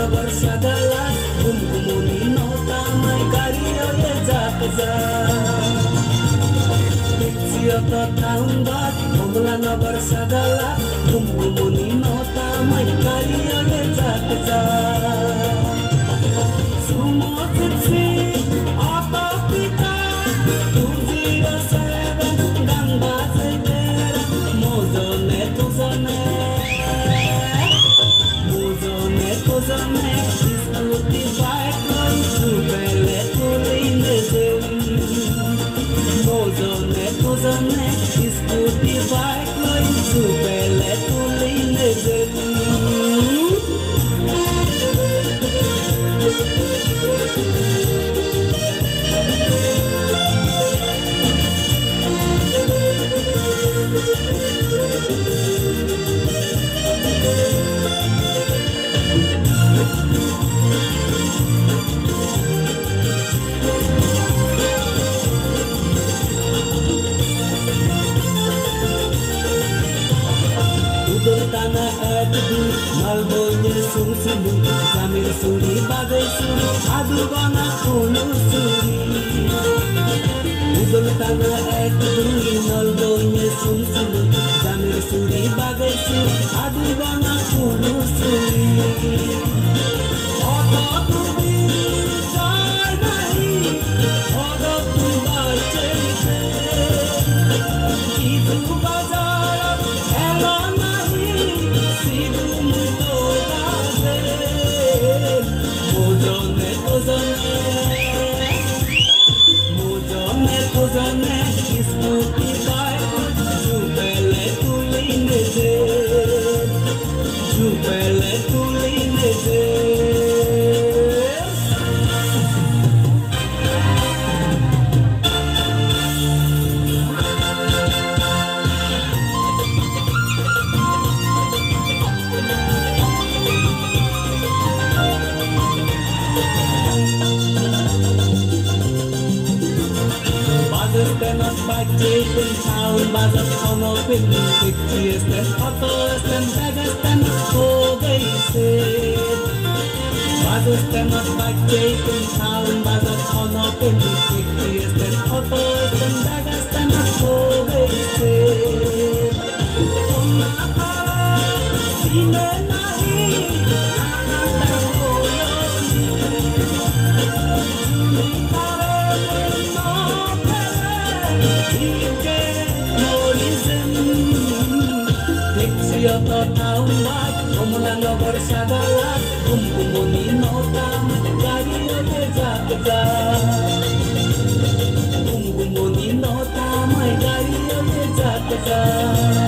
Bersagala kumkumuni nota mai kario ye jakza Siapa tahun bat kumulana bersagala kumkumuni nota mai kario ye jakza Semua fiksi apa kita tujira seven dan basera mozone tuzone Mozone discuti vai con su belle tulinde Mozone discuti vai con su belle tulinde Tanah adu malbonya sung sulu samir suri bagai suri adu bana ulu suri udon tanah adu malbonya sung sulu samir suri bagai suri adu bana ulu suri odo tu jai nahi odo tu bache idu bazar elana Mozone discuti vai su belle tulinde Tenas bache pun tahun bazar kono pin tikis ten fotos ten bagas ten kogai se bazar tenas bache pun tahun bazar kono pin tikis ten fotos ten bagas ten kogai se Onna sine nahi ana koyo Siapa tahu mat, kumulana bersagala, kumkumuni nota, kario ye jakza. Kumkumuni nota, mai kario ye jakza.